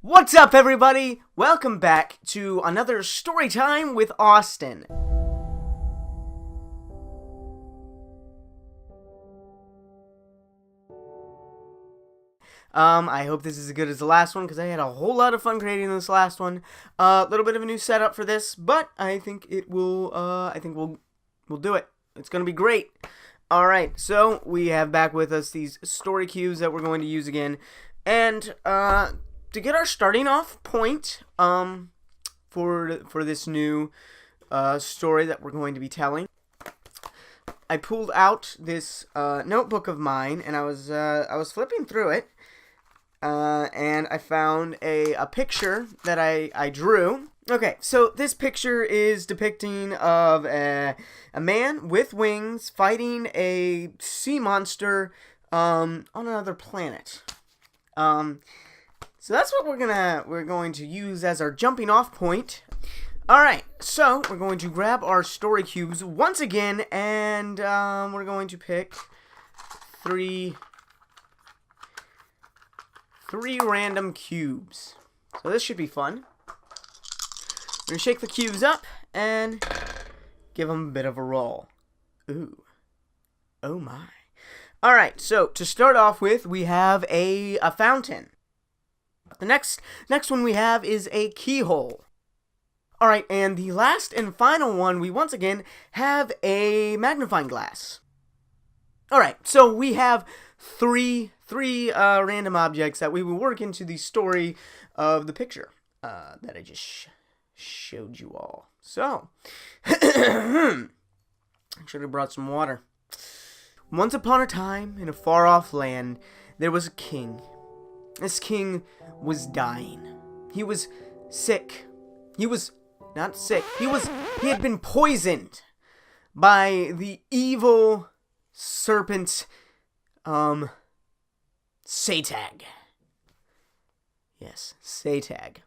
What's up, everybody? Welcome back to another story time with Austin. I hope this is as good as the last one, because I had a whole lot of fun creating this last one. A little bit of a new setup for this, but I think it will, we'll do it. It's gonna be great. Alright, so we have back with us these story cubes that we're going to use again. And, to get our starting off point, for this new, story that we're going to be telling, I pulled out this, notebook of mine, and I was flipping through it, and I found a picture that I drew. Okay, so this picture is depicting of a man with wings fighting a sea monster, on another planet. So that's what we're going to use as our jumping off point. Alright, so we're going to grab our story cubes once again, and we're going to pick three random cubes. So this should be fun. We're going to shake the cubes up and give them a bit of a roll. Ooh. Oh my. Alright, so to start off with, we have a fountain. The next one we have is a keyhole. Alright, and the last and final one, we once again have a magnifying glass. Alright, so we have three random objects that we will work into the story of the picture that I just showed you all. So, I should have brought some water. Once upon a time, in a far-off land, there was a king. This king was dying. He was sick. He was not sick. He had been poisoned by the evil serpent, Satag. Yes, Satag.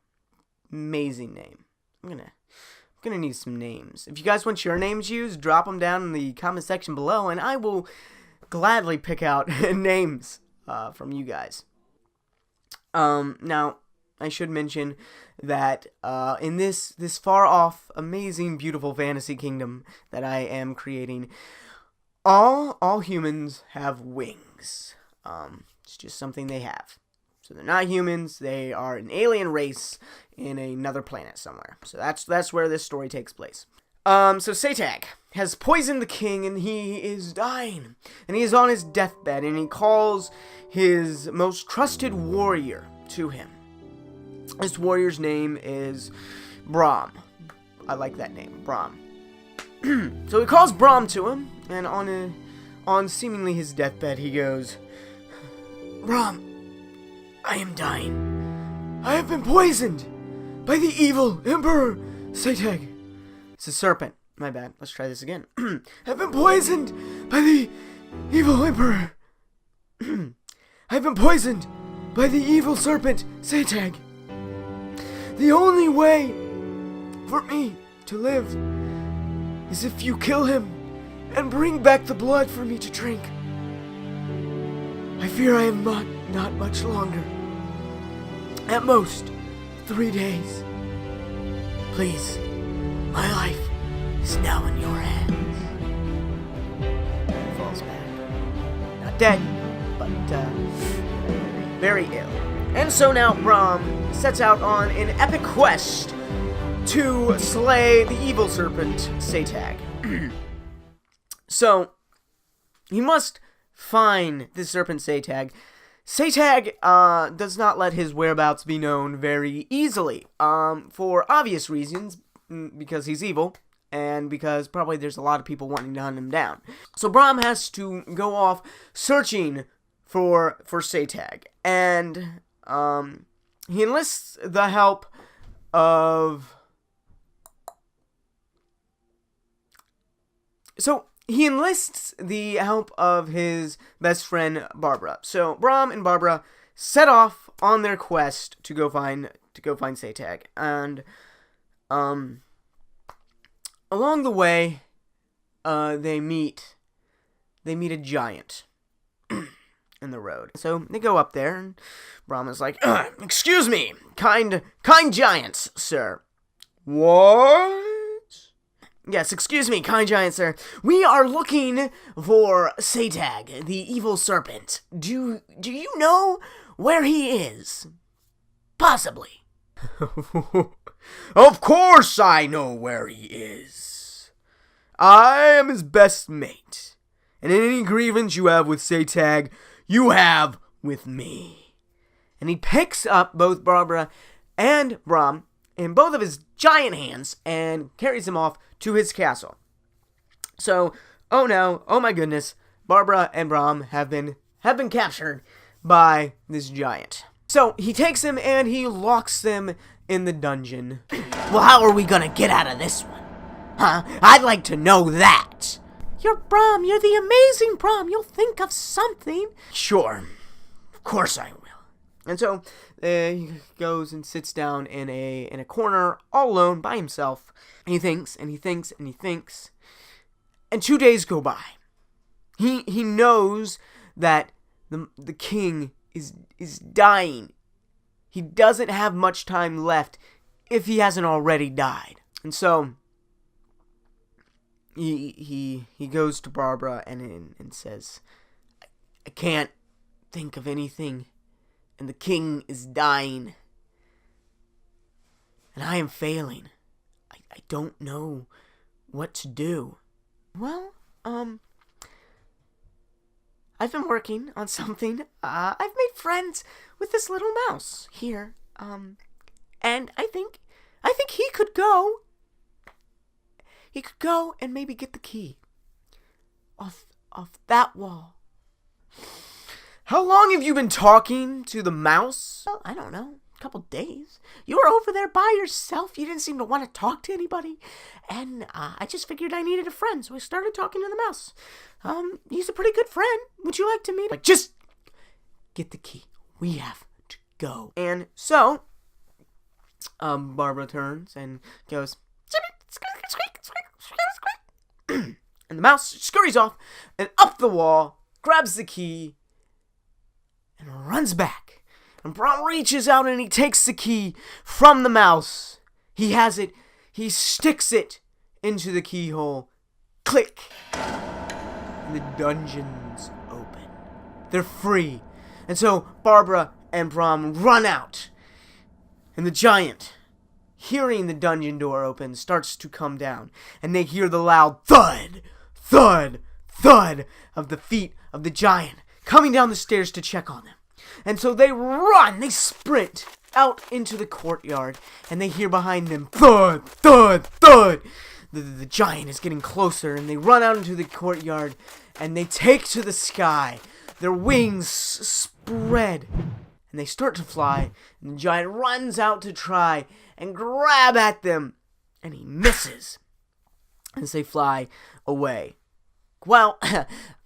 Amazing name. I'm gonna need some names. If you guys want your names used, drop them down in the comment section below, and I will gladly pick out names from you guys. Now, I should mention that in this far-off, amazing, beautiful fantasy kingdom that I am creating, all humans have wings. It's just something they have. So they're not humans, they are an alien race in another planet somewhere. So that's where this story takes place. So Satag has poisoned the king, and he is dying. And he is on his deathbed, and he calls his most trusted warrior to him. This warrior's name is Brom. I like that name, Brom. So he calls Brom to him, and on seemingly his deathbed, he goes, "Brom, I am dying. I have been poisoned by the evil Emperor Satag." It's a serpent. My bad. Let's try this again. "I've been poisoned by the evil Emperor. I've been poisoned by the evil serpent Satag. The only way for me to live is if you kill him and bring back the blood for me to drink. I fear I am not much longer. At most, 3 days. Please, my life is now in your hands." He falls back. Not dead, but very ill. And so now Brom sets out on an epic quest to slay the evil serpent Satag. So, he must find the serpent Satag. Satag does not let his whereabouts be known very easily, for obvious reasons, because he's evil, and because probably there's a lot of people wanting to hunt him down. So Brom has to go off searching for Satag, and he enlists the help of... He enlists the help of his best friend Barbara. So Brom and Barbara set off on their quest to go find Satag, and along the way, they meet a giant in the road. So they go up there, and Brom is like, "Excuse me, kind giants, sir. What? Yes, excuse me, kind giant, sir. We are looking for Satag, the evil serpent. Do you know where he is? Possibly. Of course I know where he is. I am his best mate. And any grievance you have with Satag, you have with me. And he picks up both Barbara and Brom in both of his giant hands and carries them off to his castle. So, oh no, oh my goodness, Barbara and Brom have been captured by this giant. So he takes them and he locks them in the dungeon. Well, how are we gonna get out of this one? Huh? I'd like to know that. You're Brom, you're the amazing Brom. You'll think of something. Sure, of course I will. And so he goes and sits down in a corner all alone by himself. And he thinks and he thinks and he thinks. And 2 days go by. He knows that the king is dying. He doesn't have much time left if he hasn't already died. And so he goes to Barbara and says, I can't think of anything, and the king is dying, and I am failing. I don't know what to do. Well, I've been working on something. I've made friends with this little mouse here. And I think he could go. He could go and maybe get the key off that wall. How long have you been talking to the mouse? Well, I don't know. A couple days. You were over there by yourself. You didn't seem to want to talk to anybody. And I just figured I needed a friend, so I started talking to the mouse. He's a pretty good friend. Would you like to meet him? Like, just get the key. We have to go. And so, Barbara turns and goes, and the mouse scurries off and up the wall, grabs the key, and runs back. And Brom reaches out and he takes the key from the mouse. He has it. He sticks it into the keyhole. Click. And the dungeons open. They're free. And so Barbara and Brom run out. And the giant, hearing the dungeon door open, starts to come down. And they hear the loud thud, thud, thud of the feet of the giant coming down the stairs to check on them. And so they run, they sprint out into the courtyard, and they hear behind them thud, thud, thud. The giant is getting closer, and they run out into the courtyard, and they take to the sky. Their wings spread, and they start to fly, and the giant runs out to try and grab at them, and he misses as they fly away. Well,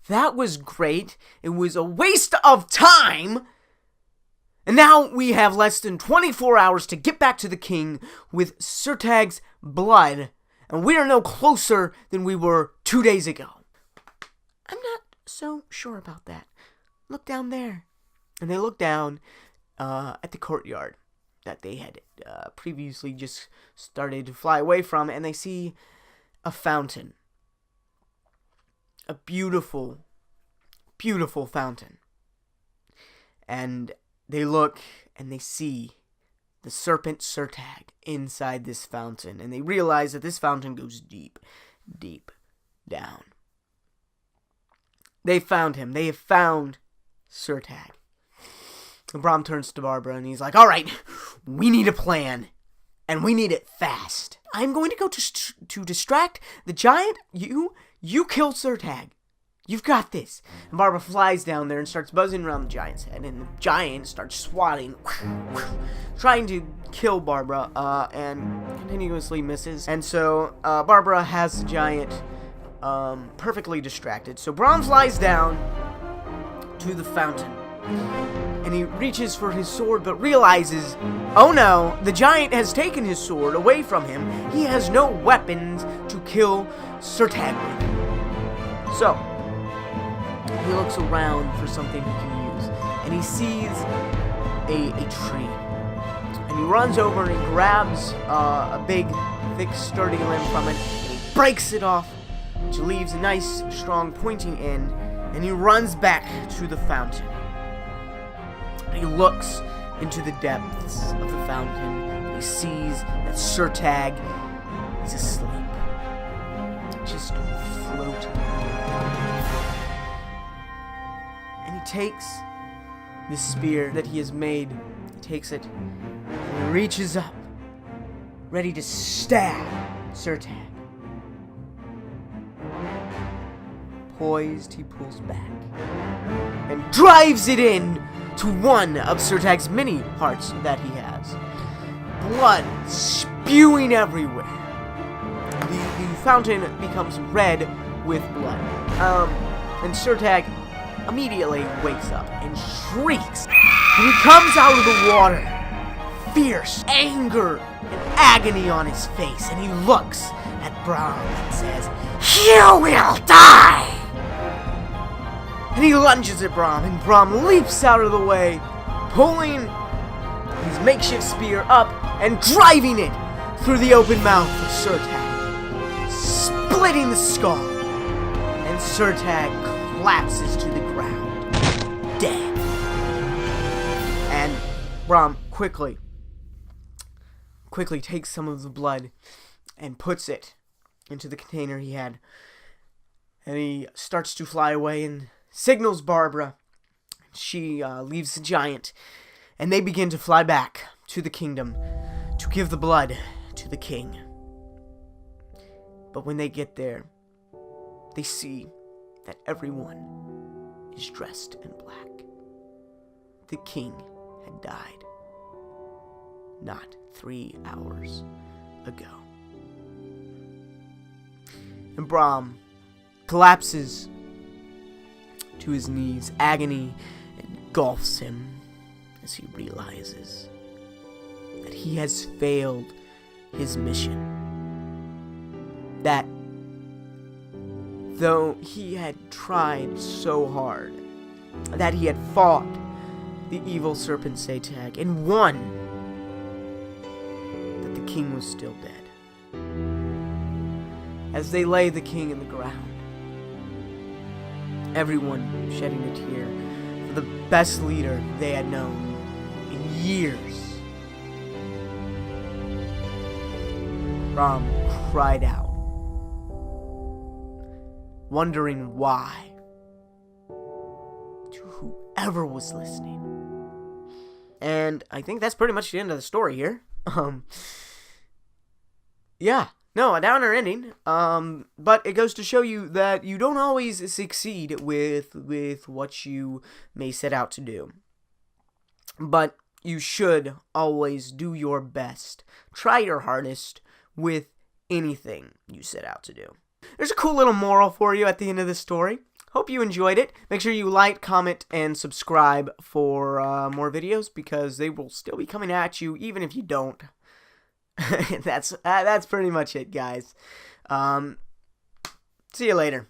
that was great. It was a waste of time. And now we have less than 24 hours to get back to the king with Surtag's blood. And we are no closer than we were 2 days ago. I'm not so sure about that. Look down there. And they look down at the courtyard that they had previously just started to fly away from. And they see a fountain. A beautiful, beautiful fountain. And they look and they see the serpent Surtag inside this fountain. And they realize that this fountain goes deep, deep down. They found him. They have found Surtag. And Brom turns to Barbara and he's like, all right, we need a plan. And we need it fast. I'm going to go to distract the giant. You kill Surtag. You've got this. And Barbara flies down there and starts buzzing around the giant's head. And the giant starts swatting, trying to kill Barbara, and continuously misses. And so Barbara has the giant perfectly distracted. So Brom flies down to the fountain. And he reaches for his sword, but realizes, oh no, the giant has taken his sword away from him. He has no weapons to kill Surtag with. So he looks around for something he can use, and he sees a tree, and He runs over and he grabs a big, thick, sturdy limb from it, and he breaks it off, which leaves a nice, strong, pointing end, and he runs back to the fountain. He looks into the depths of the fountain, and he sees that Surtag is asleep, just floating. And he takes the spear that he has made, he takes it, and he reaches up, ready to stab Surtag. Poised, he pulls back and drives it in to one of Surtag's many hearts that he has. Blood spewing everywhere. The fountain becomes red with blood. And Surtag immediately wakes up and shrieks. And he comes out of the water, fierce anger and agony on his face, and he looks at Brom and says, "You will die!" And he lunges at Brom, and Brom leaps out of the way, pulling his makeshift spear up and driving it through the open mouth of Surtag, splitting the skull. And Surtag collapses to the ground, dead. And Brom quickly takes some of the blood and puts it into the container he had. And he starts to fly away and signals Barbara. She leaves the giant, and they begin to fly back to the kingdom to give the blood to the king. But when they get there, they see that everyone is dressed in black. The king had died not 3 hours ago. And Brom collapses to his knees. Agony engulfs him as he realizes that he has failed his mission. That though he had tried so hard, that he had fought the evil serpent Surtag and won, that the king was still dead. As they lay the king in the ground, everyone shedding a tear for the best leader they had known in years, Brom cried out, wondering why, to whoever was listening. And I think that's pretty much the end of the story here. Yeah. No, a downer ending, but it goes to show you that you don't always succeed with what you may set out to do. But you should always do your best. Try your hardest with anything you set out to do. There's a cool little moral for you at the end of the story. Hope you enjoyed it. Make sure you like, comment, and subscribe for more videos, because they will still be coming at you even if you don't. That's pretty much it, guys. See you later.